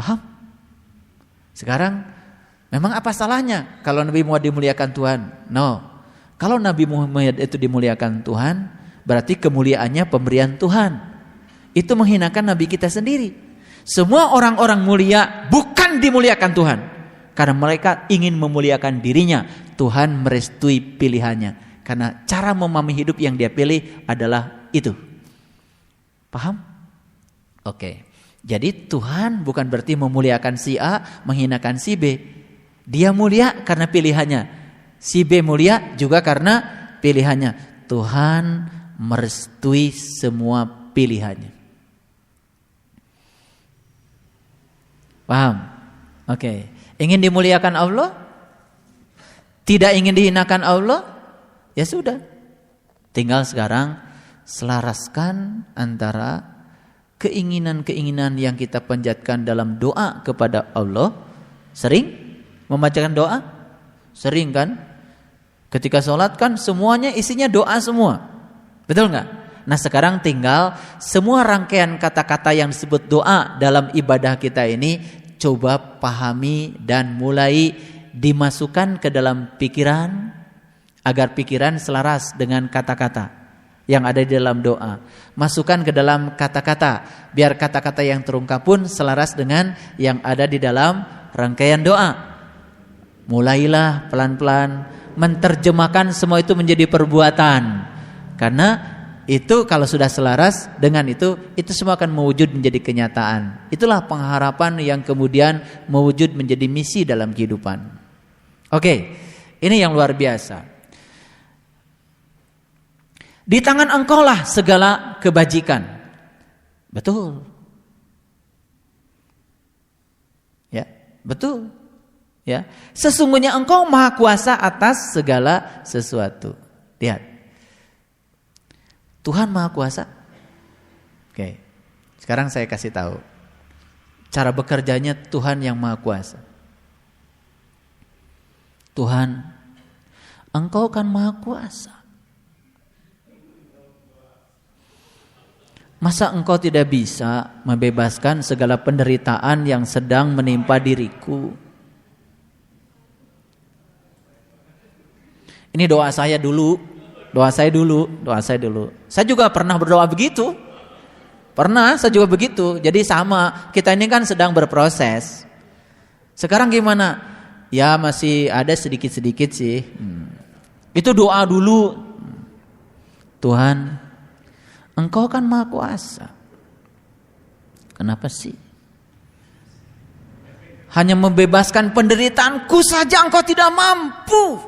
Paham? Sekarang memang apa salahnya kalau Nabi Muhammad dimuliakan Tuhan? No. Kalau Nabi Muhammad itu dimuliakan Tuhan, berarti kemuliaannya pemberian Tuhan. Itu menghinakan Nabi kita sendiri. Semua orang-orang mulia bukan dimuliakan Tuhan, karena mereka ingin memuliakan dirinya. Tuhan merestui pilihannya, karena cara memahami hidup yang dia pilih adalah itu. Paham? Oke. Jadi Tuhan bukan berarti memuliakan si A, menghinakan si B. Dia mulia karena pilihannya. Si B mulia juga karena pilihannya. Tuhan merestui semua pilihannya. Paham? Oke. Ingin dimuliakan Allah? Tidak ingin dihinakan Allah? Ya sudah. Tinggal sekarang selaraskan antara keinginan-keinginan yang kita panjatkan dalam doa kepada Allah. Sering membacakan doa? Sering kan? Ketika sholat kan semuanya isinya doa semua. Betul nggak? Nah sekarang tinggal semua rangkaian kata-kata yang disebut doa dalam ibadah kita ini coba pahami dan mulai dimasukkan ke dalam pikiran agar pikiran selaras dengan kata-kata yang ada di dalam doa. Masukkan ke dalam kata-kata biar kata-kata yang terungkap pun selaras dengan yang ada di dalam rangkaian doa. Mulailah pelan-pelan menerjemahkan semua itu menjadi perbuatan. Karena itu kalau sudah selaras dengan itu semua akan mewujud menjadi kenyataan. Itulah pengharapan yang kemudian mewujud menjadi misi dalam kehidupan. Oke, ini yang luar biasa. Di tangan engkaulah segala kebajikan. Betul. Ya, betul. Ya, sesungguhnya engkau maha kuasa atas segala sesuatu. Lihat, Tuhan maha kuasa. Oke, sekarang saya kasih tahu cara bekerjanya Tuhan yang maha kuasa. Tuhan, engkau kan maha kuasa. Masa engkau tidak bisa membebaskan segala penderitaan yang sedang menimpa diriku? Ini doa saya dulu. Saya juga pernah berdoa begitu. Saya juga begitu. Jadi sama, kita ini kan sedang berproses. Sekarang gimana? Ya masih ada sedikit-sedikit sih. Itu doa dulu. Tuhan, engkau kan maha kuasa. Kenapa sih? Hanya membebaskan penderitaanku saja engkau tidak mampu.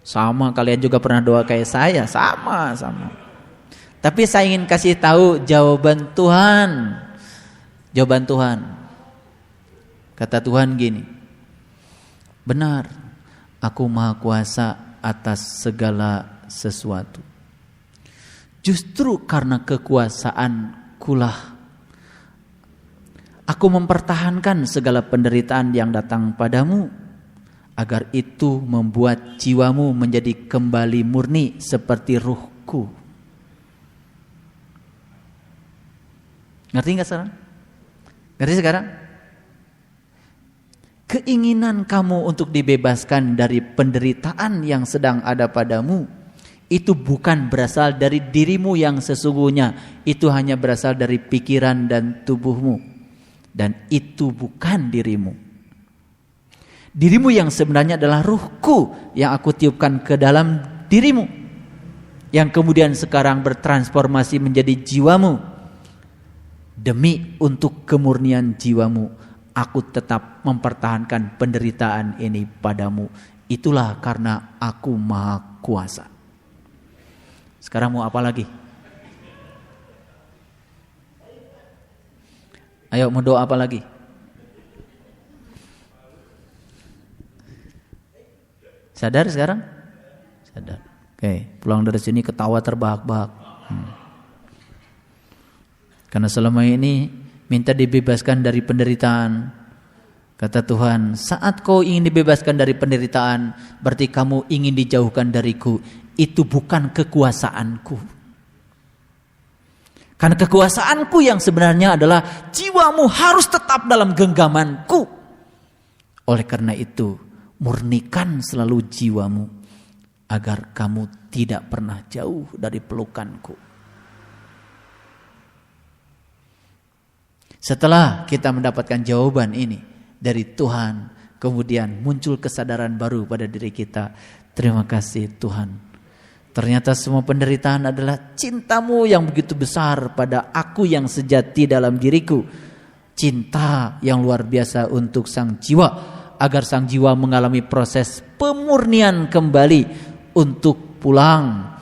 Sama, kalian juga pernah doa kayak saya, sama. Tapi saya ingin kasih tahu jawaban Tuhan. Jawaban Tuhan. Kata Tuhan gini. Benar, aku maha kuasa atas segala sesuatu. Justru karena kekuasaankulah aku mempertahankan segala penderitaan yang datang padamu, agar itu membuat jiwamu menjadi kembali murni seperti ruhku. Ngerti gak sekarang? Ngerti sekarang? Keinginan kamu untuk dibebaskan dari penderitaan yang sedang ada padamu, itu bukan berasal dari dirimu yang sesungguhnya. Itu hanya berasal dari pikiran dan tubuhmu. Dan itu bukan dirimu. Dirimu yang sebenarnya adalah ruhku yang aku tiupkan ke dalam dirimu, yang kemudian sekarang bertransformasi menjadi jiwamu. Demi untuk kemurnian jiwamu, aku tetap mempertahankan penderitaan ini padamu. Itulah karena aku maha kuasa. Sekarang mau apa lagi? Ayo mau doa apa lagi? Sadar sekarang? Sadar. Oke, pulang dari sini ketawa terbahak-bahak. Karena selama ini minta dibebaskan dari penderitaan. Kata Tuhan, saat kau ingin dibebaskan dari penderitaan, berarti kamu ingin dijauhkan dariku. Itu bukan kekuasaanku. Karena kekuasaanku yang sebenarnya adalah jiwamu harus tetap dalam genggamanku. Oleh karena itu, murnikan selalu jiwamu agar kamu tidak pernah jauh dari pelukanku. Setelah kita mendapatkan jawaban ini dari Tuhan, kemudian muncul kesadaran baru pada diri kita. Terima kasih Tuhan. Ternyata semua penderitaan adalah cintamu yang begitu besar pada aku yang sejati dalam diriku. Cinta yang luar biasa untuk sang jiwa, agar sang jiwa mengalami proses pemurnian kembali untuk pulang,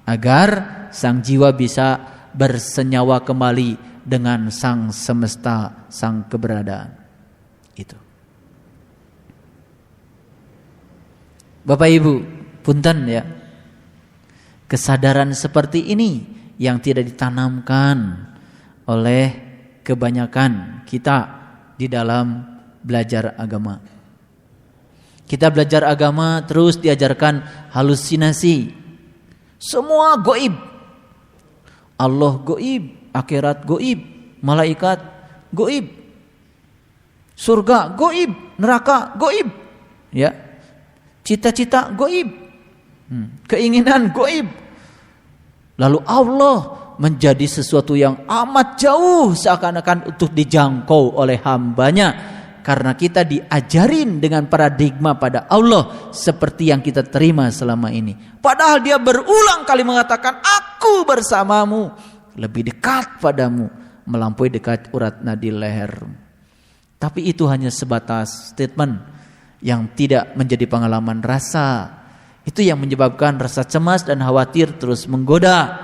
agar sang jiwa bisa bersenyawa kembali dengan sang semesta, sang keberadaan. Itu. Bapak Ibu, punten ya. Kesadaran seperti ini yang tidak ditanamkan oleh kebanyakan kita di dalam belajar agama. Kita belajar agama terus diajarkan halusinasi. Semua goib. Allah goib, akhirat goib, malaikat goib, surga goib, neraka goib, ya, cita-cita goib, keinginan goib. Lalu Allah menjadi sesuatu yang amat jauh seakan-akan untuk dijangkau oleh hambanya, karena kita diajarin dengan paradigma pada Allah seperti yang kita terima selama ini. Padahal dia berulang kali mengatakan, aku bersamamu, lebih dekat padamu, melampaui dekat urat nadi leher. Tapi itu hanya sebatas statement yang tidak menjadi pengalaman rasa. Itu yang menyebabkan rasa cemas dan khawatir terus menggoda.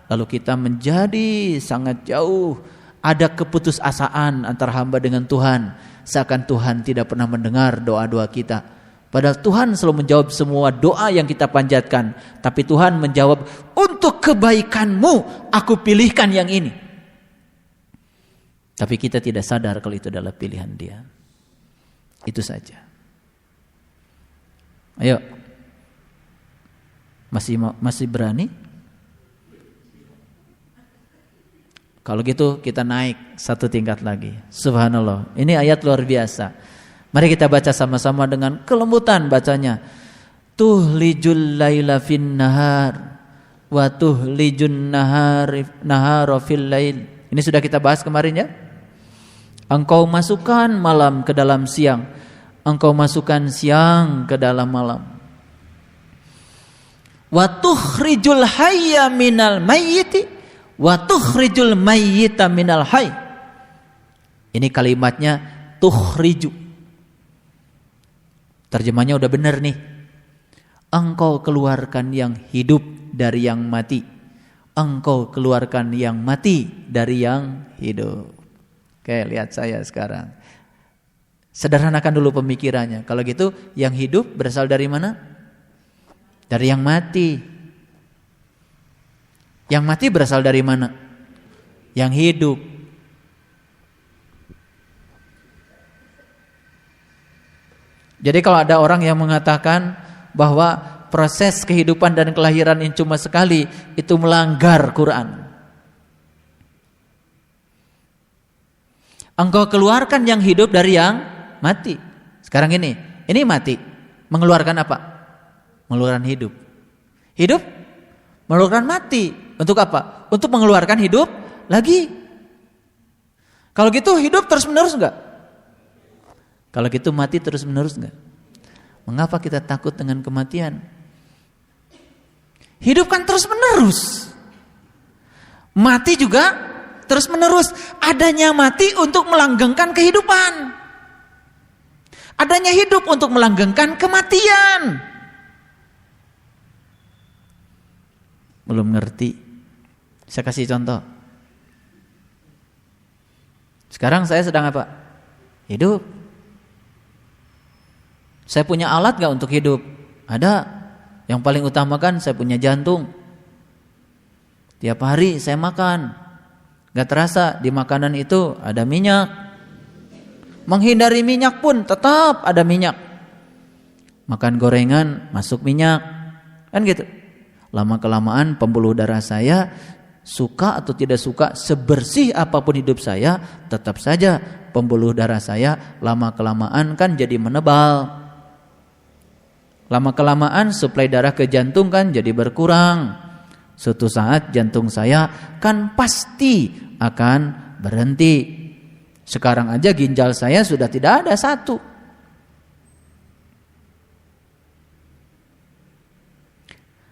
Lalu kita menjadi sangat jauh. Ada keputusasaan antara hamba dengan Tuhan. Seakan Tuhan tidak pernah mendengar doa-doa kita. Padahal Tuhan selalu menjawab semua doa yang kita panjatkan. Tapi Tuhan menjawab, untuk kebaikanmu aku pilihkan yang ini. Tapi kita tidak sadar kalau itu adalah pilihan Dia. Itu saja. Ayo. Masih berani? Kalau gitu kita naik satu tingkat lagi. Subhanallah. Ini ayat luar biasa. Mari kita baca sama-sama dengan kelembutan bacanya. Tuhlijul laila fin nahar wa tuhlijun nahara fil lail. Ini sudah kita bahas kemarin ya. Engkau masukkan malam ke dalam siang, engkau masukkan siang ke dalam malam. Wa tukhrijul hayya minal mayyiti wa tukhrijul mayyita minal hayy. Ini kalimatnya tukhriju. Terjemahnya udah benar nih. Engkau keluarkan yang hidup dari yang mati. Engkau keluarkan yang mati dari yang hidup. Oke, lihat saya sekarang. Sederhanakan dulu pemikirannya. Kalau gitu, yang hidup berasal dari mana? Dari yang mati. Yang mati berasal dari mana? Yang hidup. Jadi kalau ada orang yang mengatakan bahwa proses kehidupan dan kelahiran yang cuma sekali, itu melanggar Quran. Engkau keluarkan yang hidup dari yang mati. Sekarang ini mati. Mengeluarkan apa? Mengeluarkan hidup. Hidup mengeluarkan mati. Untuk apa? Untuk mengeluarkan hidup lagi. Kalau gitu hidup terus menerus enggak? Kalau gitu mati terus menerus enggak? Mengapa kita takut dengan kematian? Hidup kan terus menerus. Mati juga terus menerus. Adanya mati untuk melanggengkan kehidupan. Adanya hidup untuk melanggengkan kematian. Belum ngerti. Saya kasih contoh. Sekarang saya sedang apa? Hidup. Saya punya alat gak untuk hidup? Ada. Yang paling utama kan saya punya jantung. Tiap hari saya makan. Gak terasa di makanan itu ada minyak. Menghindari minyak pun tetap ada minyak. Makan gorengan masuk minyak. Kan gitu. Lama-kelamaan pembuluh darah saya suka atau tidak suka, sebersih apapun hidup saya, tetap saja pembuluh darah saya lama-kelamaan kan jadi menebal. Lama-kelamaan suplai darah ke jantung kan jadi berkurang. Suatu saat jantung saya kan pasti akan berhenti. Sekarang aja ginjal saya sudah tidak ada satu.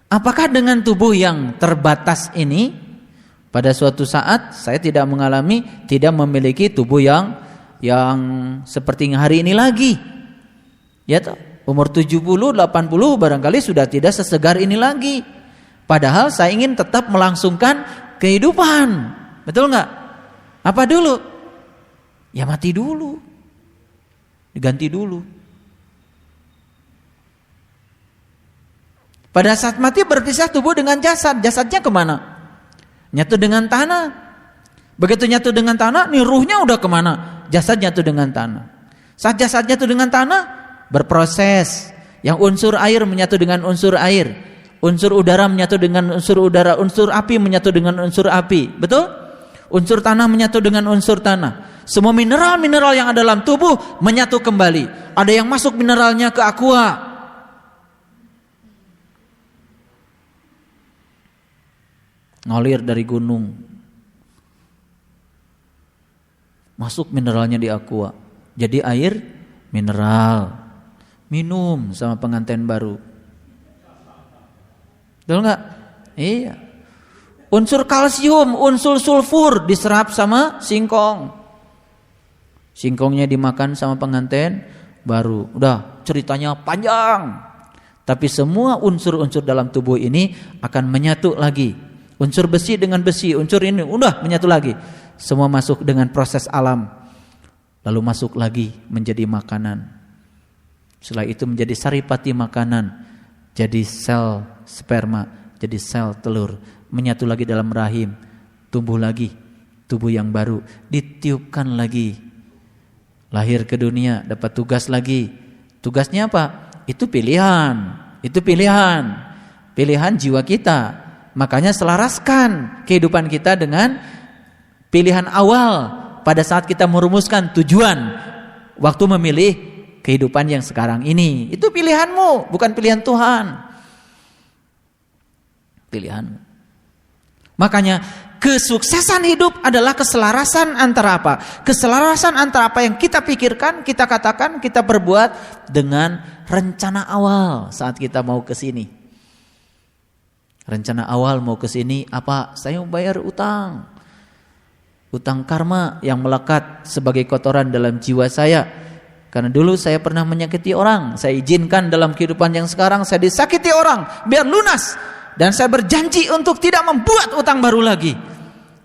Apakah dengan tubuh yang terbatas ini pada suatu saat saya tidak memiliki tubuh yang seperti hari ini lagi? Ya toh, umur 70, 80 barangkali sudah tidak sesegar ini lagi. Padahal saya ingin tetap melangsungkan kehidupan. Betul enggak? Apa dulu? Ya mati dulu. Diganti dulu. Pada saat mati berpisah tubuh dengan jasad. Jasadnya kemana? Nyatu dengan tanah. Begitu nyatu dengan tanah, nih ruhnya udah kemana? Jasad nyatu dengan tanah. Saat jasad nyatu dengan tanah, berproses. Yang unsur air menyatu dengan unsur air, unsur udara menyatu dengan unsur udara, unsur api menyatu dengan unsur api. Betul? Unsur tanah menyatu dengan unsur tanah. Semua mineral-mineral yang ada dalam tubuh menyatu kembali. Ada yang masuk mineralnya ke aqua. Ngalir dari gunung, masuk mineralnya di aqua, jadi air mineral, minum sama pengantin baru. Betul nggak? Iya. Unsur kalsium, unsur sulfur diserap sama singkong, singkongnya dimakan sama pengantin baru. Udah, ceritanya panjang. Tapi semua unsur-unsur dalam tubuh ini akan menyatu lagi. Unsur besi dengan besi, unsur ini udah menyatu lagi. Semua masuk dengan proses alam. Lalu masuk lagi menjadi makanan. Setelah itu menjadi saripati makanan. Jadi sel sperma, jadi sel telur. Menyatu lagi dalam rahim. Tumbuh lagi, tubuh yang baru. Ditiupkan lagi. Lahir ke dunia, dapat tugas lagi. Tugasnya apa? Itu pilihan. Itu pilihan. Pilihan jiwa kita. Makanya selaraskan kehidupan kita dengan pilihan awal pada saat kita merumuskan tujuan waktu memilih kehidupan yang sekarang ini. Itu pilihanmu, bukan pilihan Tuhan. Pilihanmu. Makanya kesuksesan hidup adalah keselarasan antara apa? Keselarasan antara apa yang kita pikirkan, kita katakan, kita perbuat dengan rencana awal saat kita mau ke sini. Rencana awal mau ke sini apa? Saya mau bayar utang. Utang karma yang melekat sebagai kotoran dalam jiwa saya. Karena dulu saya pernah menyakiti orang. Saya izinkan dalam kehidupan yang sekarang saya disakiti orang biar lunas. Dan saya berjanji untuk tidak membuat utang baru lagi.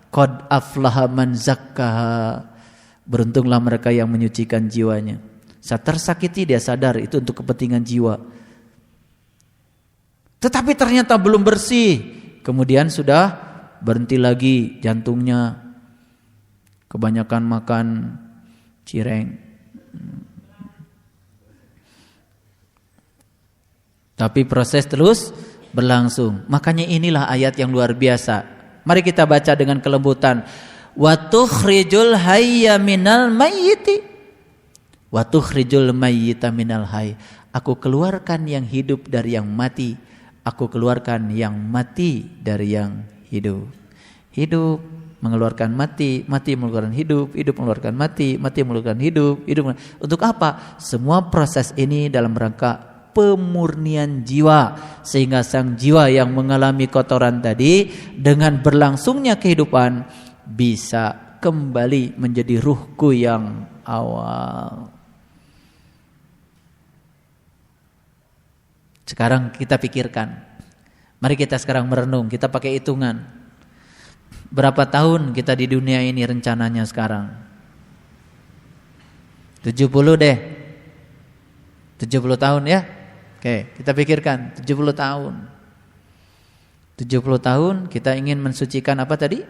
Qad aflaha man zakkaha. Beruntunglah mereka yang menyucikan jiwanya. Saat tersakiti dia sadar itu untuk kepentingan jiwa. Tetapi ternyata belum bersih. Kemudian sudah berhenti lagi jantungnya. Kebanyakan makan cireng. Tapi proses terus berlangsung. Makanya inilah ayat yang luar biasa. Mari kita baca dengan kelembutan. Wa tukhrijul hayya minal mayyiti. Wa tukhrijul mayyita minal hayy. Aku keluarkan yang hidup dari yang mati. Aku keluarkan yang mati dari yang hidup. Hidup mengeluarkan mati, mati mengeluarkan hidup, hidup mengeluarkan mati, mati mengeluarkan hidup, hidup. Untuk apa? Semua proses ini dalam rangka pemurnian jiwa. Sehingga sang jiwa yang mengalami kotoran tadi dengan berlangsungnya kehidupan bisa kembali menjadi ruhku yang awal. Sekarang kita pikirkan. Mari kita sekarang merenung, kita pakai hitungan. Berapa tahun kita di dunia ini rencananya sekarang? 70 deh. 70 tahun ya. Oke, kita pikirkan 70 tahun. 70 tahun kita ingin mensucikan apa tadi?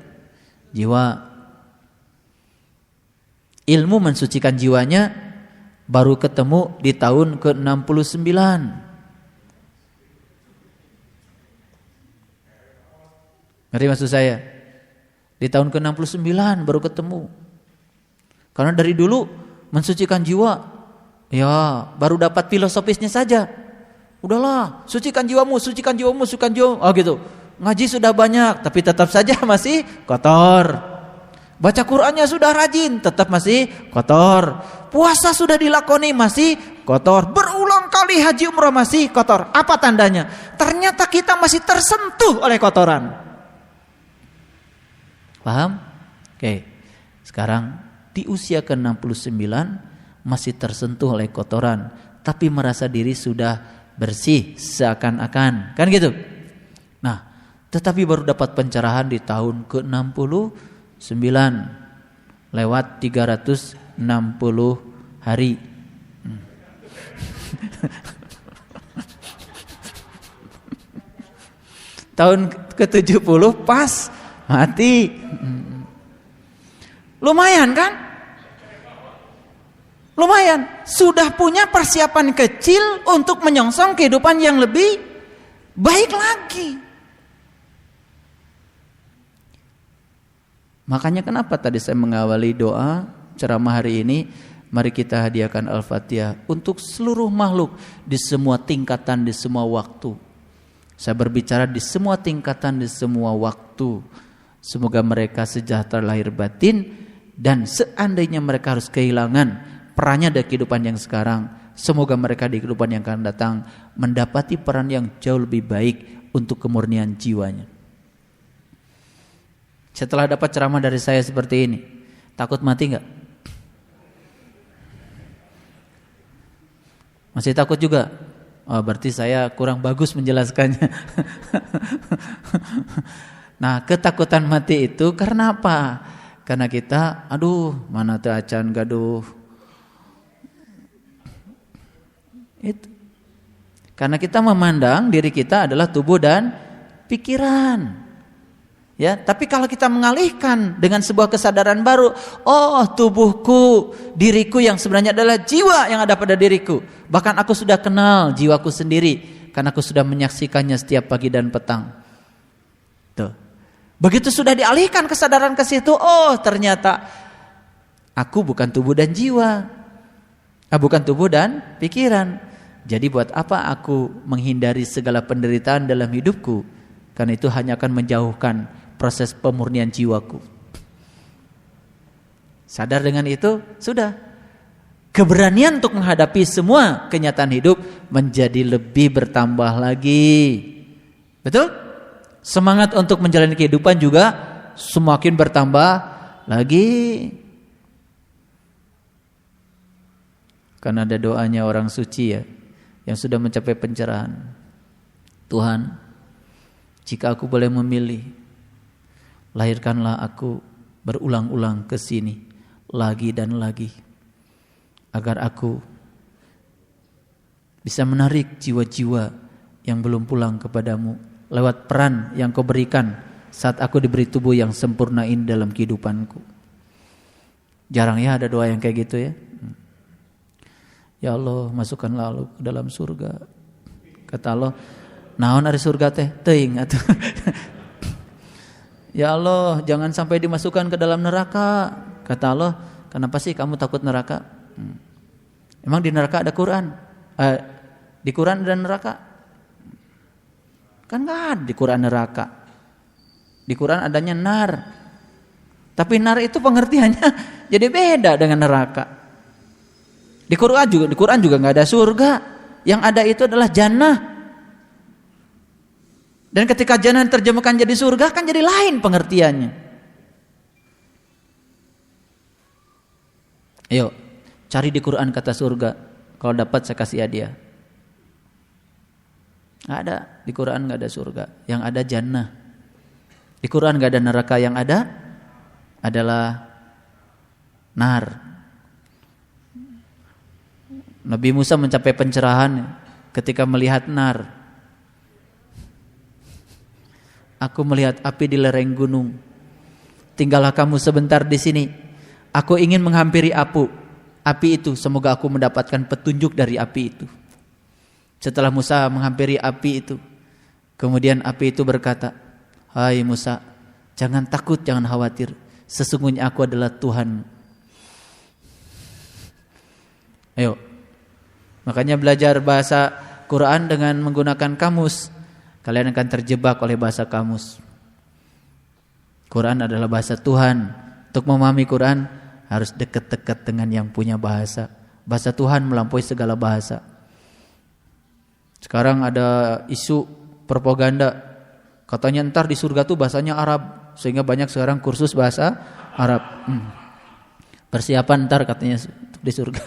Jiwa. Ilmu mensucikan jiwanya baru ketemu di tahun ke-69. Ngerti maksud saya? Di tahun ke-69 baru ketemu. Karena dari dulu mensucikan jiwa, ya baru dapat filosofisnya saja. Udahlah, sucikan jiwamu, sucikan jiwamu, sucikan jiwamu. Oh gitu. Ngaji sudah banyak, tapi tetap saja masih kotor. Baca Qur'annya sudah rajin, tetap masih kotor. Puasa sudah dilakoni, masih kotor. Berulang kali haji umrah masih kotor. Apa tandanya? Ternyata kita masih tersentuh oleh kotoran. Paham? Oke. Sekarang di usia ke-69 masih tersentuh oleh kotoran, tapi merasa diri sudah bersih seakan-akan. Kan gitu? Nah, tetapi baru dapat pencerahan di tahun ke-69 lewat 360 hari. Tahun ke-70 pas mati. Lumayan kan? Lumayan. Sudah punya persiapan kecil untuk menyongsong kehidupan yang lebih baik lagi. Makanya kenapa tadi saya mengawali doa ceramah hari ini, mari kita hadiahkan Al-Fatihah untuk seluruh makhluk di semua tingkatan, di semua waktu. Saya berbicara di semua tingkatan, di semua waktu. Semoga mereka sejahtera lahir batin, dan seandainya mereka harus kehilangan perannya dari kehidupan yang sekarang, semoga mereka di kehidupan yang akan datang mendapati peran yang jauh lebih baik untuk kemurnian jiwanya. Setelah dapat ceramah dari saya seperti ini, takut mati enggak? Masih takut juga? Oh, berarti saya kurang bagus menjelaskannya. Nah, ketakutan mati itu karena apa? Karena kita, aduh, mana teu acan gaduh. Itu. Karena kita memandang diri kita adalah tubuh dan pikiran. Ya, tapi kalau kita mengalihkan dengan sebuah kesadaran baru, oh, tubuhku, diriku yang sebenarnya adalah jiwa yang ada pada diriku. Bahkan aku sudah kenal jiwaku sendiri karena aku sudah menyaksikannya setiap pagi dan petang. Tuh. Begitu sudah dialihkan kesadaran ke situ, oh, ternyata aku bukan tubuh dan jiwa. Bukan tubuh dan pikiran. Jadi buat apa aku menghindari segala penderitaan dalam hidupku? Karena itu hanya akan menjauhkan proses pemurnian jiwaku. Sadar dengan itu, sudah. Keberanian untuk menghadapi semua kenyataan hidup menjadi lebih bertambah lagi. Betul? Semangat untuk menjalani kehidupan juga semakin bertambah lagi. Karena ada doanya orang suci ya, yang sudah mencapai pencerahan. Tuhan, jika aku boleh memilih, lahirkanlah aku berulang-ulang ke sini lagi dan lagi, agar aku bisa menarik jiwa-jiwa yang belum pulang kepadamu lewat peran yang kau berikan saat aku diberi tubuh yang sempurna ini dalam kehidupanku. Jarang ya ada doa yang kayak gitu ya. Ya Allah, masukkanlah aku ke dalam surga. Kata Allah, naon ari surga teh? Teuing atuh. Ya Allah, jangan sampai dimasukkan ke dalam neraka. Kata Allah, kenapa sih kamu takut neraka? Emang di neraka ada Quran? Di Quran ada neraka? Kan enggak ada di Quran neraka. Di Quran adanya nar. Tapi nar itu pengertiannya jadi beda dengan neraka. Di Quran juga enggak ada surga. Yang ada itu adalah jannah. Dan ketika jannah terjemahkan jadi surga kan jadi lain pengertiannya. Ayo, cari di Quran kata surga. Kalau dapat saya kasih hadiah. Nggak ada, di Quran nggak ada surga. Yang ada jannah. Di Quran nggak ada neraka, yang ada adalah nar. Nabi Musa mencapai pencerahan ketika melihat nar. Aku melihat api di lereng gunung. Tinggallah kamu sebentar di sini. Aku ingin menghampiri api itu. Semoga aku mendapatkan petunjuk dari api itu. Setelah Musa menghampiri api itu, kemudian api itu berkata, "Hai Musa, Jangan takut, jangan khawatir. Sesungguhnya aku adalah Tuhan. Ayo. Makanya belajar bahasa Quran dengan menggunakan kamus. Kalian akan terjebak oleh bahasa kamus. Quran adalah bahasa Tuhan. Untuk memahami Quran harus dekat-dekat dengan yang punya bahasa. Bahasa Tuhan melampaui segala bahasa. Sekarang ada isu propaganda, katanya ntar di surga tuh bahasanya Arab, sehingga banyak sekarang kursus bahasa Arab. Persiapan ntar katanya di surga.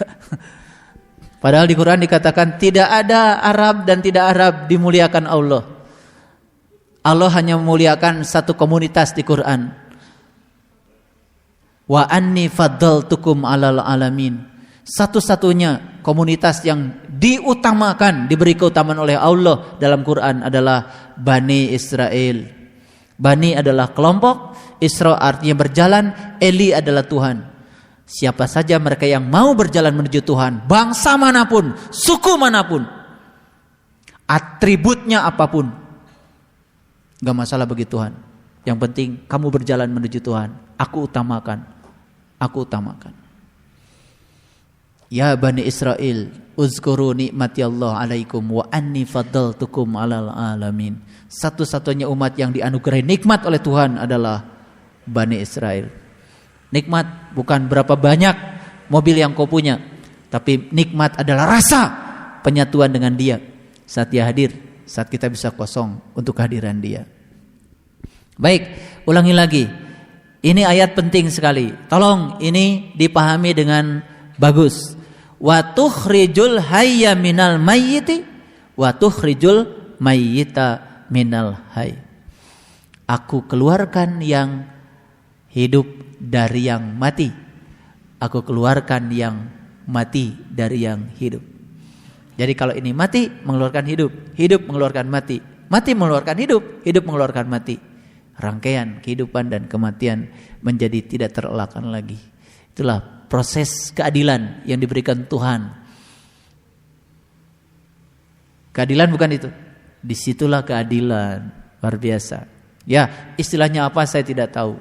Padahal di Quran dikatakan tidak ada Arab dan tidak Arab dimuliakan Allah. Allah hanya memuliakan satu komunitas di Quran. Wa anni faddaltukum alal alamin. Satu-satunya komunitas yang diutamakan, diberi keutamaan oleh Allah dalam Quran adalah Bani Israel. Bani adalah kelompok, Isra artinya berjalan, Eli adalah Tuhan. Siapa saja mereka yang mau berjalan menuju Tuhan, bangsa manapun, suku manapun, atributnya apapun, gak masalah bagi Tuhan. Yang penting kamu berjalan menuju Tuhan. Aku utamakan. Aku utamakan. Ya Bani Israel, uzkuru nikmati Allah alaikum wa anni faddaltukum alal alamin. Satu-satunya umat yang dianugerahi nikmat oleh Tuhan adalah Bani Israel. Nikmat bukan berapa banyak mobil yang kau punya, tapi nikmat adalah rasa penyatuan dengan Dia saat Dia hadir, saat kita bisa kosong untuk kehadiran Dia. Baik, ulangi lagi. Ini ayat penting sekali. Tolong ini dipahami dengan bagus. Wa tukhrijul hayya minal mayyiti wa tukhrijul mayyita minal hayy. Aku keluarkan yang hidup dari yang mati. Aku keluarkan yang mati dari yang hidup. Jadi kalau ini mati mengeluarkan hidup, hidup mengeluarkan mati, mati mengeluarkan hidup, hidup mengeluarkan mati. Rangkaian kehidupan dan kematian menjadi tidak terelakkan lagi. Itulah proses keadilan yang diberikan Tuhan. Keadilan bukan itu. Disitulah keadilan. Luar biasa. Ya, istilahnya apa saya tidak tahu.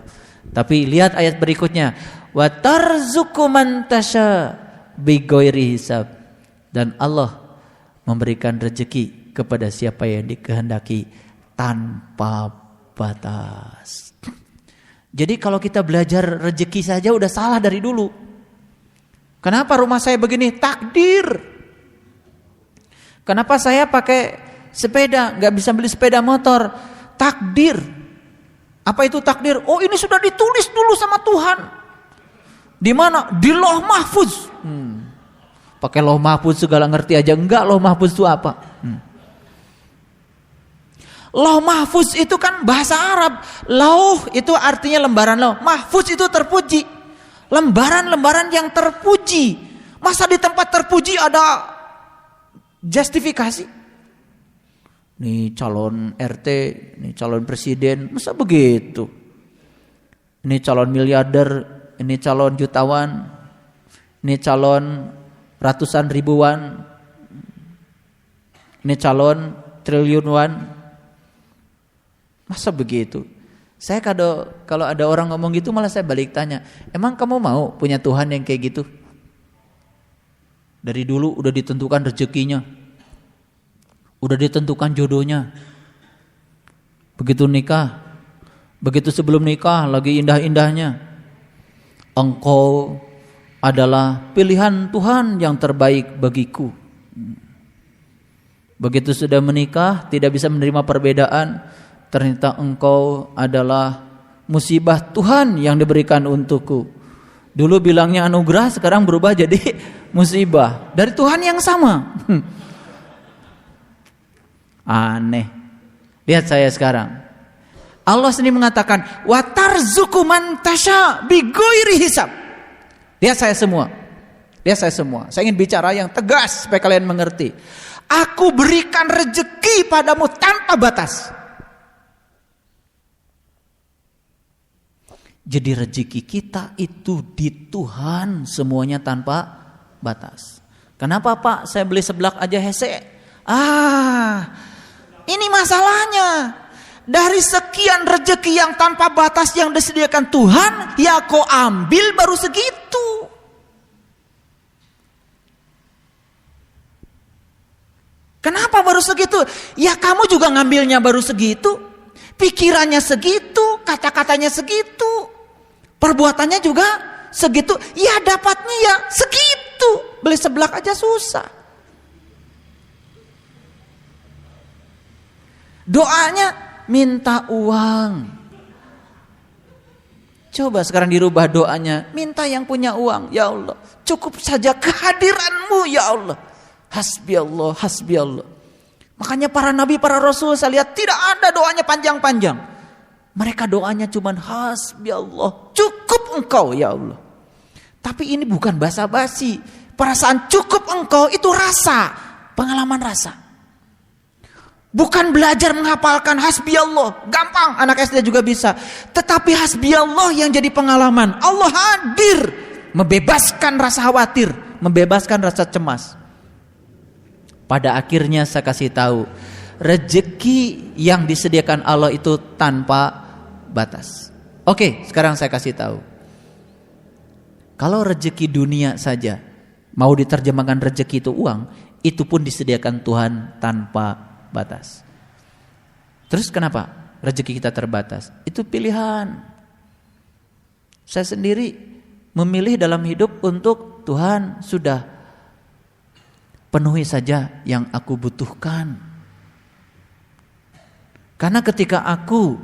Tapi lihat ayat berikutnya. Wa tarzuqu man tasya bighairi hisab. Dan Allah memberikan rezeki kepada siapa yang dikehendaki tanpa batas. Jadi kalau kita belajar rezeki saja udah salah dari dulu. Kenapa rumah saya begini? Takdir. Kenapa saya pakai sepeda, nggak bisa beli sepeda motor? Takdir. Apa itu takdir? Oh, ini sudah ditulis dulu sama Tuhan. Di mana? Di Lauh Mahfuz. Pakai Lauh Mahfuz segala ngerti aja. Enggak, Lauh Mahfuz itu apa? Lauh Mahfuz itu kan bahasa Arab. Lauh itu artinya lembaran lauh. Mahfuz itu terpuji. Lembaran-lembaran yang terpuji. Masa di tempat terpuji ada justifikasi? Nih calon RT, nih calon presiden, masa begitu? Ini calon miliarder, ini calon jutawan, ini calon ratusan ribuan, ini calon triliunan. Masa begitu? Saya kalau ada orang ngomong gitu malah saya balik tanya, emang kamu mau punya Tuhan yang kayak gitu? Dari dulu udah ditentukan rezekinya, udah ditentukan jodohnya. Begitu nikah, begitu sebelum nikah lagi indah-indahnya. Engkau adalah pilihan Tuhan yang terbaik bagiku. Begitu sudah menikah tidak bisa menerima perbedaan. Ternyata engkau adalah musibah Tuhan yang diberikan untukku. Dulu bilangnya anugerah, sekarang berubah jadi musibah dari Tuhan yang sama. Aneh. Lihat saya sekarang. Allah sendiri mengatakan, wa tarzuqu man tasya bighairi hisab. Lihat saya semua. Lihat saya semua. Saya ingin bicara yang tegas supaya kalian mengerti. Aku berikan rezeki padamu tanpa batas. Jadi rezeki kita itu di Tuhan semuanya tanpa batas. Kenapa Pak? Saya beli seblak aja hese. Ini masalahnya. Dari sekian rezeki yang tanpa batas yang disediakan Tuhan, ya kau ambil baru segitu. Kenapa baru segitu? Ya kamu juga ngambilnya baru segitu. Pikirannya segitu, kata-katanya segitu. Perbuatannya juga segitu. Ya dapatnya ya segitu. Beli seblak aja susah. Doanya minta uang. Coba sekarang dirubah doanya, minta yang punya uang. Ya Allah, cukup saja kehadiranmu ya Allah. Hasbi Allah, hasbi Allah. Makanya para nabi, para rasul saya lihat tidak ada doanya panjang-panjang. Mereka doanya cuman hasbi Allah, cukup engkau ya Allah. Tapi ini bukan basa-basi. Perasaan cukup engkau itu rasa, pengalaman rasa. Bukan belajar menghafalkan hasbi Allah, gampang anak SD juga bisa. Tetapi hasbi Allah yang jadi pengalaman. Allah hadir, membebaskan rasa khawatir, membebaskan rasa cemas. Pada akhirnya saya kasih tahu, rezeki yang disediakan Allah itu tanpa batas. Oke, sekarang saya kasih tahu. Kalau rezeki dunia saja, mau diterjemahkan rezeki itu uang, itu pun disediakan Tuhan tanpa batas. Terus kenapa rezeki kita terbatas? Itu pilihan. Saya sendiri memilih dalam hidup untuk Tuhan sudah penuhi saja yang aku butuhkan. Karena ketika aku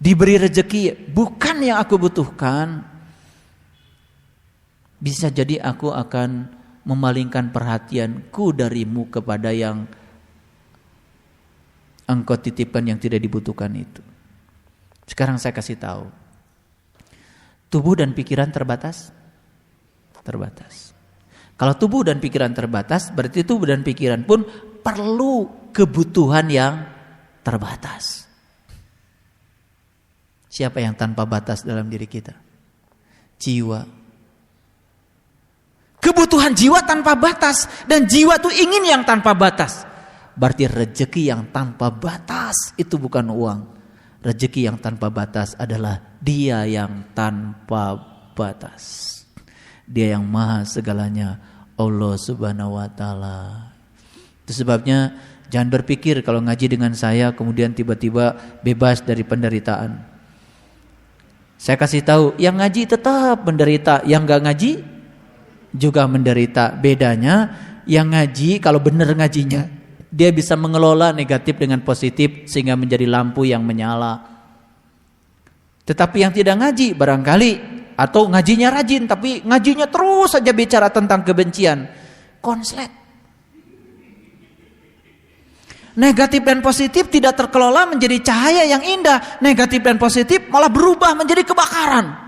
diberi rezeki bukan yang aku butuhkan, bisa jadi aku akan memalingkan perhatianku darimu kepada yang engkau titipkan yang tidak dibutuhkan itu. Sekarang saya kasih tahu. Tubuh dan pikiran terbatas? Terbatas. Kalau tubuh dan pikiran terbatas, berarti tubuh dan pikiran pun perlu kebutuhan yang terbatas. Siapa yang tanpa batas dalam diri kita? Jiwa. Kebutuhan jiwa tanpa batas. Dan jiwa tuh ingin yang tanpa batas. Berarti rezeki yang tanpa batas itu bukan uang. Rezeki yang tanpa batas adalah Dia yang tanpa batas. Dia yang maha segalanya, Allah Subhanahu wa taala. Itu sebabnya jangan berpikir kalau ngaji dengan saya kemudian tiba-tiba bebas dari penderitaan. Saya kasih tahu, yang ngaji tetap menderita, yang enggak ngaji juga menderita. Bedanya yang ngaji kalau benar ngajinya, dia bisa mengelola negatif dengan positif sehingga menjadi lampu yang menyala. Tetapi yang tidak ngaji barangkali, atau ngajinya rajin tapi ngajinya terus saja bicara tentang kebencian, konslet. Negatif dan positif tidak terkelola menjadi cahaya yang indah. Negatif dan positif malah berubah menjadi kebakaran.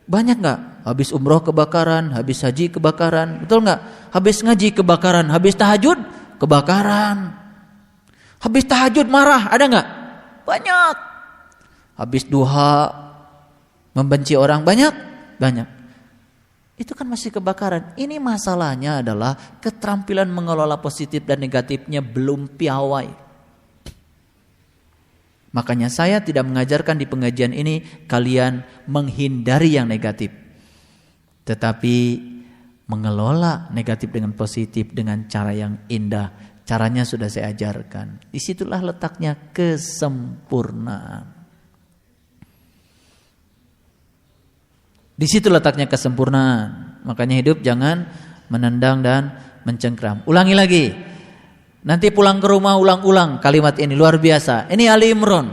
Banyak gak? Habis umroh kebakaran, habis haji kebakaran, betul gak? Habis ngaji kebakaran, habis tahajud kebakaran. Habis tahajud marah, ada gak? Banyak. Habis duha membenci orang, banyak. Itu kan masih kebakaran. Ini masalahnya adalah keterampilan mengelola positif dan negatifnya belum piawai. Makanya saya tidak mengajarkan di pengajian ini kalian menghindari yang negatif, tetapi mengelola negatif dengan positif dengan cara yang indah. Caranya sudah saya ajarkan. Disitulah letaknya kesempurnaan. Di situ letaknya kesempurnaan. Makanya hidup jangan menendang dan mencengkram. Ulangi lagi. Nanti pulang ke rumah ulang-ulang kalimat ini, luar biasa. Ini Ali Imran.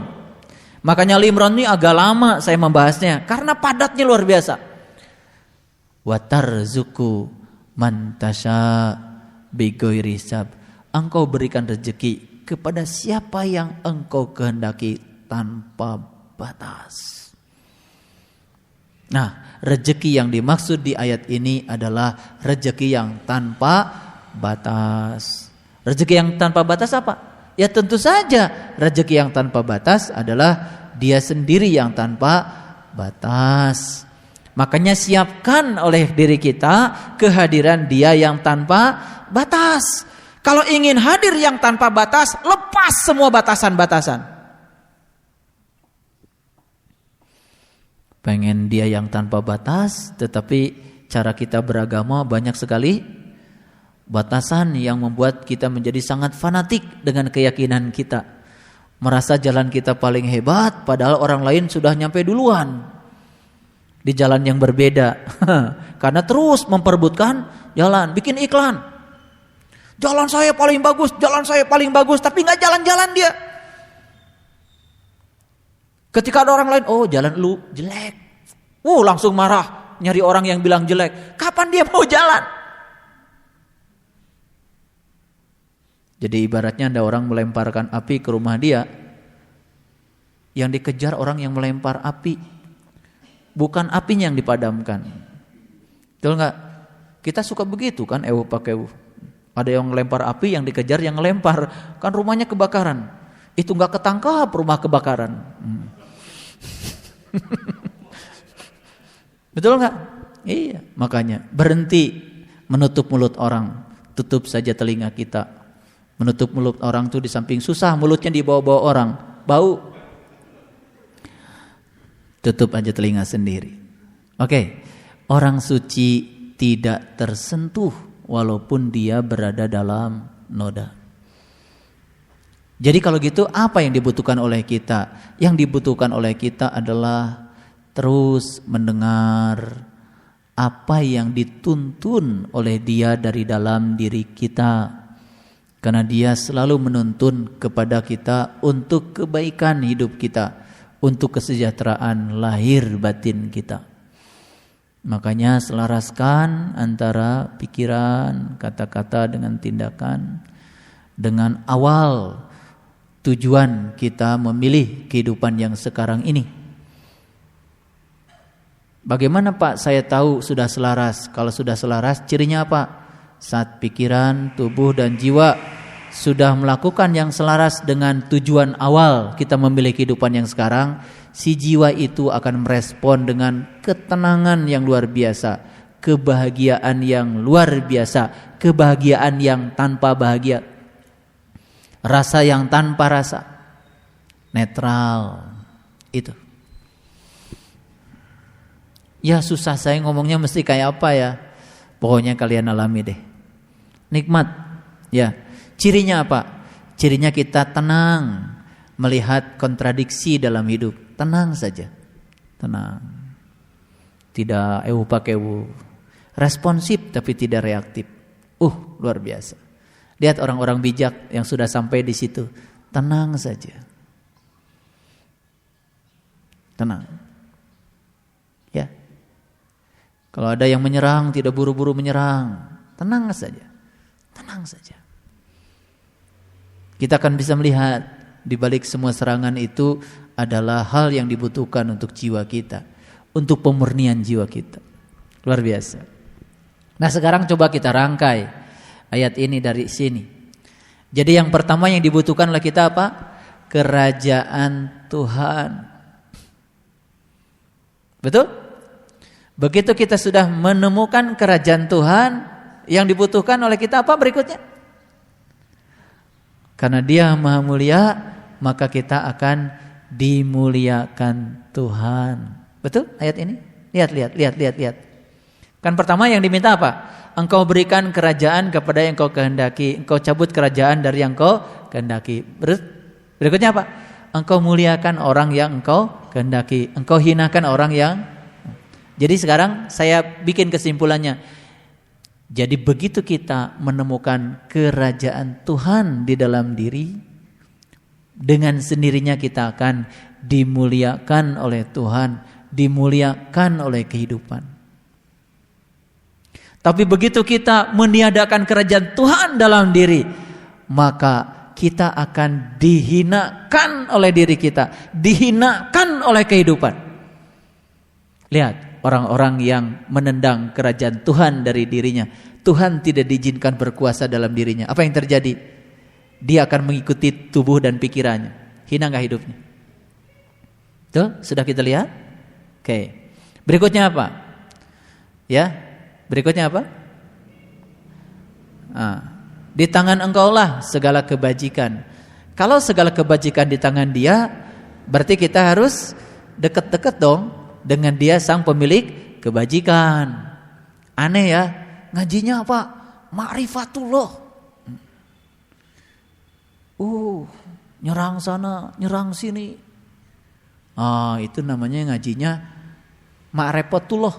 Makanya Ali Imran ini agak lama saya membahasnya karena padatnya luar biasa. Wa tarzuqu man tasya bighairi hisab. Engkau berikan rezeki kepada siapa yang engkau kehendaki tanpa batas. Nah, rezeki yang dimaksud di ayat ini adalah rezeki yang tanpa batas. Rezeki yang tanpa batas apa? Ya tentu saja rezeki yang tanpa batas adalah Dia sendiri yang tanpa batas. Makanya siapkan oleh diri kita kehadiran Dia yang tanpa batas. Kalau ingin hadir yang tanpa batas, lepas semua batasan-batasan. Pengen dia yang tanpa batas, tetapi cara kita beragama banyak sekali batasan yang membuat kita menjadi sangat fanatik dengan keyakinan kita. Merasa jalan kita paling hebat, padahal orang lain sudah nyampe duluan di jalan yang berbeda. Karena terus memperebutkan jalan, bikin iklan. Jalan saya paling bagus, tapi nggak jalan-jalan dia. Ketika ada orang lain, oh jalan lu jelek, langsung marah, nyari orang yang bilang jelek. Kapan dia mau jalan? Jadi ibaratnya ada orang melemparkan api ke rumah dia, yang dikejar orang yang melempar api, bukan apinya yang dipadamkan. Betul nggak? Kita suka begitu kan, pakai ada yang melempar api, yang dikejar yang melempar, kan rumahnya kebakaran. Itu nggak ketangkap rumah kebakaran. Betul nggak? Iya, makanya berhenti menutup mulut orang, tutup saja telinga kita. Menutup mulut orang tuh di samping susah, mulutnya dibawa-bawa orang, bau. Tutup aja telinga sendiri. Oke, orang suci tidak tersentuh walaupun dia berada dalam noda. Jadi kalau gitu apa yang dibutuhkan oleh kita? Yang dibutuhkan oleh kita adalah terus mendengar apa yang dituntun oleh Dia dari dalam diri kita. Karena Dia selalu menuntun kepada kita untuk kebaikan hidup kita, untuk kesejahteraan lahir batin kita. Makanya selaraskan antara pikiran, kata-kata dengan tindakan, dengan awal tujuan kita memilih kehidupan yang sekarang ini. Bagaimana Pak saya tahu sudah selaras? Kalau sudah selaras cirinya apa? Saat pikiran, tubuh dan jiwa sudah melakukan yang selaras dengan tujuan awal kita memilih kehidupan yang sekarang, si jiwa itu akan merespon dengan ketenangan yang luar biasa, kebahagiaan yang luar biasa, kebahagiaan yang tanpa bahagia, rasa yang tanpa rasa, netral. Itu. Ya susah saya ngomongnya mesti kayak apa ya? Pokoknya kalian alami deh. Nikmat. Ya. Cirinya apa? Cirinya kita tenang melihat kontradiksi dalam hidup. Tenang saja. Tenang. Tidak pakeu. Responsif tapi tidak reaktif. Luar biasa. Lihat orang-orang bijak yang sudah sampai di situ. Tenang saja. Tenang. Ya. Kalau ada yang menyerang, tidak buru-buru menyerang. Tenang saja. Tenang saja. Kita akan bisa melihat di balik semua serangan itu adalah hal yang dibutuhkan untuk jiwa kita, untuk pemurnian jiwa kita. Luar biasa. Nah, sekarang coba kita rangkai ayat ini dari sini. Jadi yang pertama yang dibutuhkan oleh kita apa? Kerajaan Tuhan. Betul? Begitu kita sudah menemukan kerajaan Tuhan, yang dibutuhkan oleh kita apa berikutnya? Karena Dia Maha Mulia, maka kita akan dimuliakan Tuhan. Betul ayat ini? Lihat. Kan pertama yang diminta apa? Engkau berikan kerajaan kepada yang Engkau kehendaki. Engkau cabut kerajaan dari yang Engkau kehendaki. Berikutnya apa? Engkau muliakan orang yang Engkau kehendaki. Engkau hinakan orang yang. Jadi sekarang saya bikin kesimpulannya. Jadi begitu kita menemukan kerajaan Tuhan di dalam diri, dengan sendirinya kita akan dimuliakan oleh Tuhan, dimuliakan oleh kehidupan. Tapi begitu kita meniadakan kerajaan Tuhan dalam diri, maka kita akan dihinakan oleh diri kita, dihinakan oleh kehidupan. Lihat. Orang-orang yang menendang kerajaan Tuhan dari dirinya, Tuhan tidak diizinkan berkuasa dalam dirinya. Apa yang terjadi? Dia akan mengikuti tubuh dan pikirannya. Hina gak hidupnya? Tuh, sudah kita lihat? Oke. Berikutnya apa? Ya, berikutnya apa? Di tangan engkaulah segala kebajikan. Kalau segala kebajikan di tangan dia, berarti kita harus dekat-dekat dong dengan dia sang pemilik kebajikan. Aneh ya, ngajinya apa? Ma'rifatullah. Nyerang sana, nyerang sini. Itu namanya ngajinya ma'rifatullah.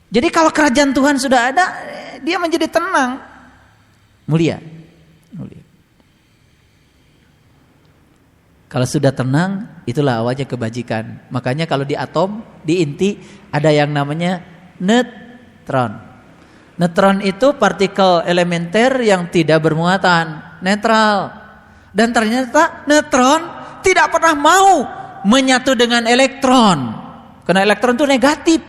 Jadi kalau kerajaan Tuhan sudah ada, dia menjadi tenang, mulia. Kalau sudah tenang, itulah awalnya kebajikan. Makanya kalau di atom, di inti ada yang namanya neutron. Neutron itu partikel elementer yang tidak bermuatan, netral. Dan ternyata neutron tidak pernah mau menyatu dengan elektron. Karena elektron itu negatif.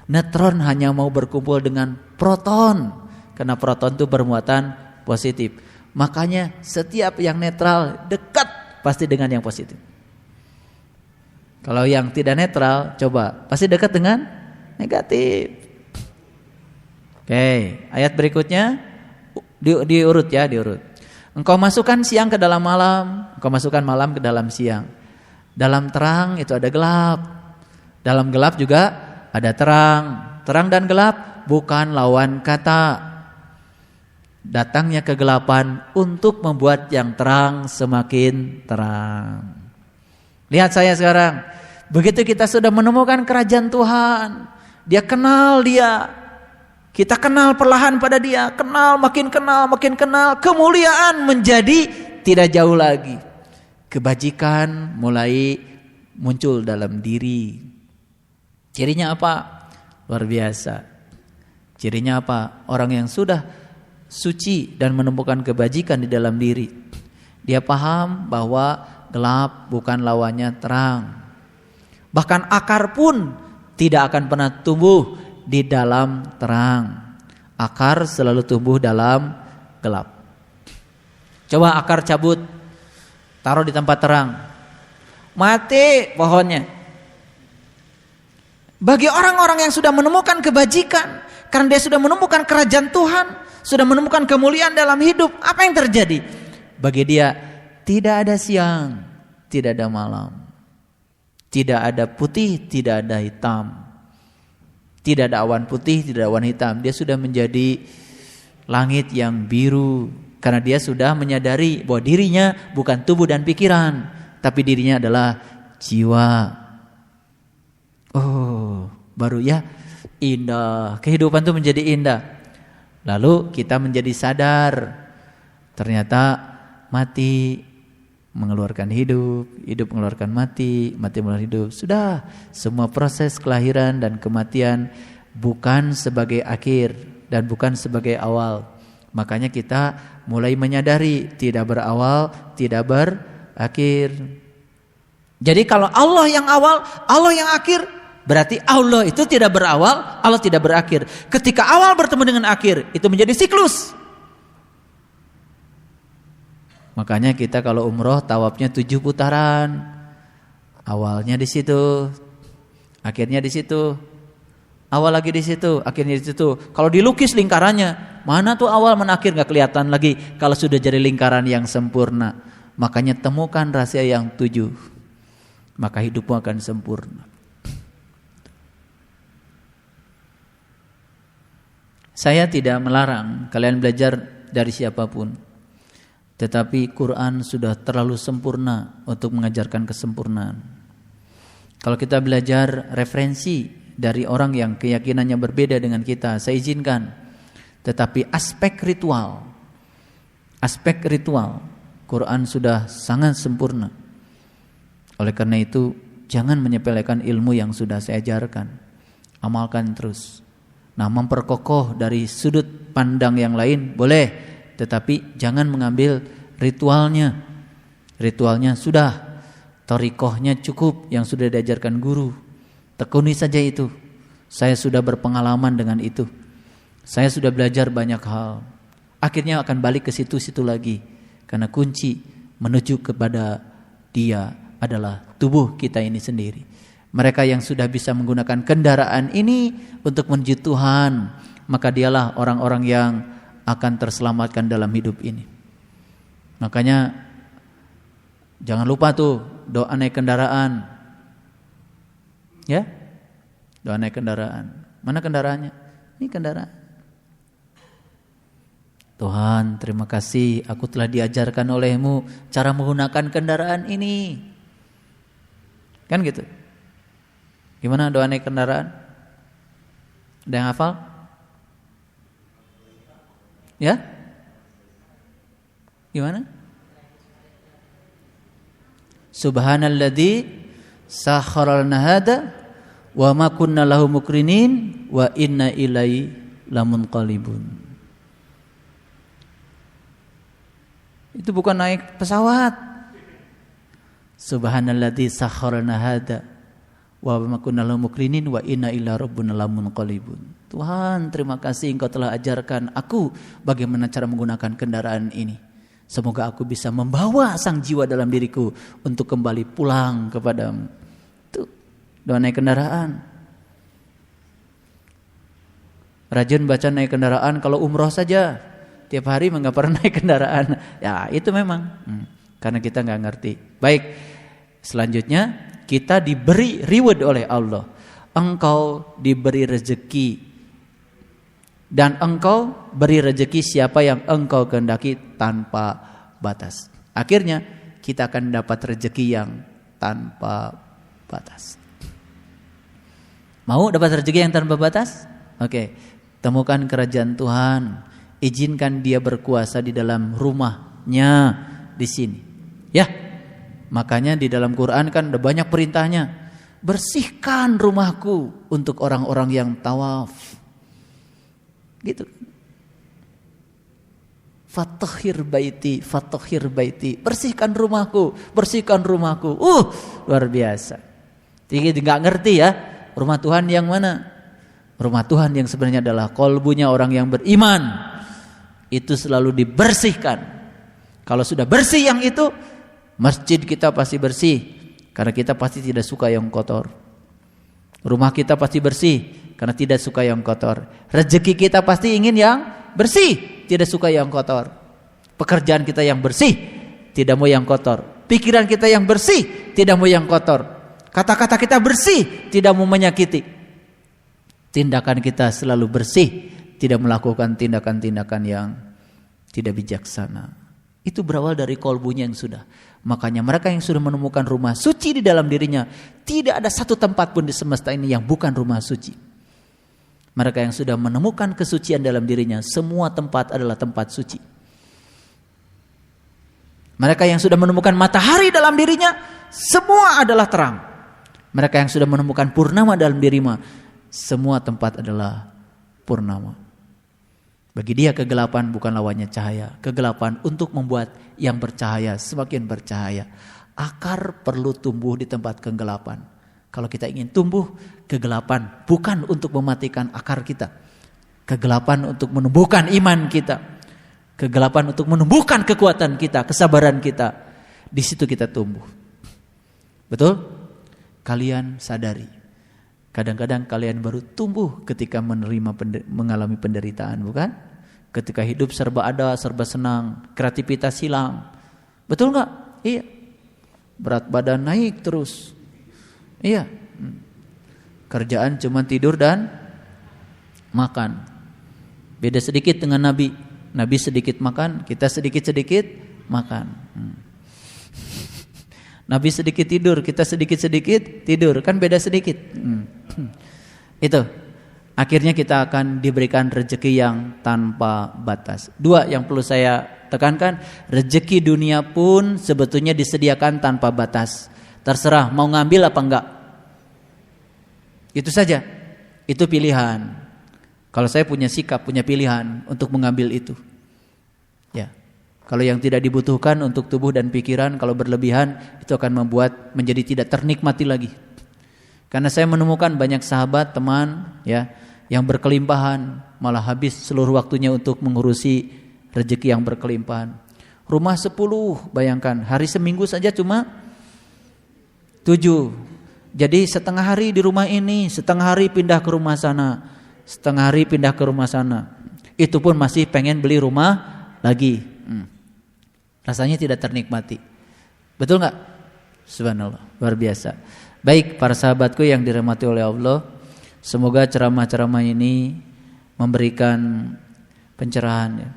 Neutron hanya mau berkumpul dengan proton. Karena proton itu bermuatan positif. Makanya setiap yang netral dekat pasti dengan yang positif. Kalau yang tidak netral, coba pasti dekat dengan negatif. Oke, ayat berikutnya diurut ya, diurut. Engkau masukkan siang ke dalam malam, engkau masukkan malam ke dalam siang. Dalam terang itu ada gelap. Dalam gelap juga ada terang. Terang dan gelap bukan lawan kata. Datangnya kegelapan untuk membuat yang terang semakin terang. Lihat saya sekarang. Begitu kita sudah menemukan kerajaan Tuhan, dia kenal dia. Kita kenal perlahan pada dia, kenal, makin kenal, kemuliaan menjadi tidak jauh lagi. Kebajikan mulai muncul dalam diri. Cirinya apa? Luar biasa. Cirinya apa? Orang yang sudah suci dan menemukan kebajikan di dalam diri, dia paham bahwa gelap bukan lawannya terang. Bahkan akar pun tidak akan pernah tumbuh di dalam terang. Akar selalu tumbuh dalam gelap. Coba akar cabut, taruh di tempat terang, mati pohonnya. Bagi orang-orang yang sudah menemukan kebajikan, karena dia sudah menemukan kerajaan Tuhan, sudah menemukan kemuliaan dalam hidup, apa yang terjadi? Bagi dia tidak ada siang, tidak ada malam, tidak ada putih, tidak ada hitam, tidak ada awan putih, tidak ada awan hitam. Dia sudah menjadi langit yang biru, karena dia sudah menyadari bahwa dirinya bukan tubuh dan pikiran, tapi dirinya adalah jiwa. Baru ya indah, kehidupan itu menjadi indah. Lalu kita menjadi sadar, ternyata mati mengeluarkan hidup, hidup mengeluarkan mati, mati mengeluarkan hidup. Sudah, semua proses kelahiran dan kematian bukan sebagai akhir dan bukan sebagai awal. Makanya kita mulai menyadari tidak berawal, tidak berakhir. Jadi kalau Allah yang awal, Allah yang akhir, berarti Allah itu tidak berawal, Allah tidak berakhir. Ketika awal bertemu dengan akhir, itu menjadi siklus. Makanya kita kalau umroh tawafnya 7 putaran. Awalnya di situ, akhirnya di situ. Awal lagi di situ, akhirnya di situ. Kalau dilukis lingkarannya, mana tuh awal mana akhir gak kelihatan lagi kalau sudah jadi lingkaran yang sempurna. Makanya temukan rahasia yang 7. Maka hidupmu akan sempurna. Saya tidak melarang kalian belajar dari siapapun, tetapi Quran sudah terlalu sempurna untuk mengajarkan kesempurnaan. Kalau kita belajar referensi dari orang yang keyakinannya berbeda dengan kita, saya izinkan. Tetapi aspek ritual Quran sudah sangat sempurna. Oleh karena itu, jangan menyepelekan ilmu yang sudah saya ajarkan. Amalkan terus. Nah, memperkokoh dari sudut pandang yang lain boleh, tetapi jangan mengambil ritualnya. Ritualnya sudah, thariqahnya cukup yang sudah diajarkan guru. Tekuni saja itu. Saya sudah berpengalaman dengan itu. Saya sudah belajar banyak hal. Akhirnya akan balik ke situ-situ lagi. Karena kunci menuju kepada Dia adalah tubuh kita ini sendiri. Mereka yang sudah bisa menggunakan kendaraan ini untuk menuju Tuhan, maka dialah orang-orang yang akan terselamatkan dalam hidup ini. Makanya jangan lupa tuh doa naik kendaraan. Ya? Doa naik kendaraan. Mana kendaraannya? Ini kendaraan. Tuhan, terima kasih aku telah diajarkan oleh-Mu cara menggunakan kendaraan ini. Kan gitu. Gimana doa naik kendaraan? Ada yang hafal? Ya? Gimana? Subhanalladzi sakhkhara lana hada wa ma kunna lahu muqrinin wa inna ilaihi lamunqalibun. Itu bukan naik pesawat. Subhanalladzi sakhkhara lana hada wa ma kunna lahu muqrinin wa inna ila rabbina lamunqalibun. Tuhan, terima kasih Engkau telah ajarkan aku bagaimana cara menggunakan kendaraan ini. Semoga aku bisa membawa sang jiwa dalam diriku untuk kembali pulang kepadamu. Tuh, doa naik kendaraan. Rajin baca naik kendaraan kalau umroh saja. Tiap hari enggak pernah naik kendaraan. Ya, itu memang. Karena kita enggak ngerti. Baik, selanjutnya kita diberi reward oleh Allah. Engkau diberi rezeki. Dan engkau beri rezeki siapa yang engkau kehendaki tanpa batas. Akhirnya kita akan dapat rezeki yang tanpa batas. Mau dapat rezeki yang tanpa batas? Oke, temukan kerajaan Tuhan. Izinkan Dia berkuasa di dalam rumahnya di sini. Ya, makanya di dalam Quran kan ada banyak perintahnya. Bersihkan rumahku untuk orang-orang yang tawaf. Gitu. Fatahhir baiti, fatahhir baiti. Bersihkan rumahku, bersihkan rumahku. Luar biasa. Tinggi enggak ngerti ya, rumah Tuhan yang mana? Rumah Tuhan yang sebenarnya adalah kolbunya orang yang beriman. Itu selalu dibersihkan. Kalau sudah bersih yang itu, masjid kita pasti bersih. Karena kita pasti tidak suka yang kotor. Rumah kita pasti bersih. Karena tidak suka yang kotor. Rezeki kita pasti ingin yang bersih, tidak suka yang kotor. Pekerjaan kita yang bersih, tidak mau yang kotor. Pikiran kita yang bersih, tidak mau yang kotor. Kata-kata kita bersih, tidak mau menyakiti. Tindakan kita selalu bersih, tidak melakukan tindakan-tindakan yang tidak bijaksana. Itu berawal dari kolbunya yang sudah. Makanya mereka yang sudah menemukan rumah suci di dalam dirinya, tidak ada satu tempat pun di semesta ini yang bukan rumah suci. Mereka yang sudah menemukan kesucian dalam dirinya, semua tempat adalah tempat suci. Mereka yang sudah menemukan matahari dalam dirinya, semua adalah terang. Mereka yang sudah menemukan purnama dalam dirinya, semua tempat adalah purnama. Bagi dia kegelapan bukan lawannya cahaya. Kegelapan untuk membuat yang bercahaya semakin bercahaya. Akar perlu tumbuh di tempat kegelapan. Kalau kita ingin tumbuh, kegelapan bukan untuk mematikan akar kita. Kegelapan untuk menumbuhkan iman kita. Kegelapan untuk menumbuhkan kekuatan kita, kesabaran kita. Di situ kita tumbuh. Betul? Kalian sadari. Kadang-kadang kalian baru tumbuh ketika mengalami penderitaan, bukan? Ketika hidup serba ada, serba senang, kreativitas hilang. Betul enggak? Iya. Berat badan naik terus. Iya. Kerjaan cuma tidur dan makan. Beda sedikit dengan Nabi. Nabi sedikit makan, kita sedikit-sedikit makan. Nabi sedikit tidur, kita sedikit-sedikit tidur. Kan beda sedikit. Itu. Akhirnya kita akan diberikan rezeki yang tanpa batas. Dua yang perlu saya tekankan, rezeki dunia pun sebetulnya disediakan tanpa batas. Terserah mau ngambil apa enggak. Itu saja. Itu pilihan. Kalau saya punya sikap, punya pilihan untuk mengambil itu. Ya. Kalau yang tidak dibutuhkan untuk tubuh dan pikiran, kalau berlebihan itu akan membuat menjadi tidak ternikmati lagi. Karena saya menemukan banyak sahabat, teman ya, yang berkelimpahan malah habis seluruh waktunya untuk mengurusi rezeki yang berkelimpahan. Rumah 10, bayangkan, hari seminggu saja cuma 7. Jadi setengah hari di rumah ini, setengah hari pindah ke rumah sana. setengah hari pindah ke rumah sana. Itu pun masih pengen beli rumah lagi. Rasanya tidak ternikmati. Betul nggak? Subhanallah, luar biasa. Baik para sahabatku yang dirahmati oleh Allah, semoga ceramah-ceramah ini memberikan pencerahan ya.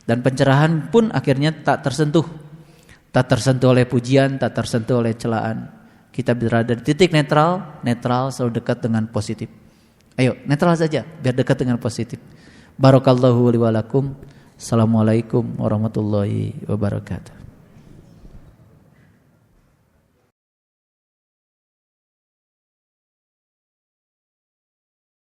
Dan pencerahan pun akhirnya tak tersentuh oleh pujian, tak tersentuh oleh celaan. Kita berada di titik netral selalu dekat dengan positif. Ayo, netral saja biar dekat dengan positif. Barakallahu li wa lakum. Assalamualaikum warahmatullahi wabarakatuh.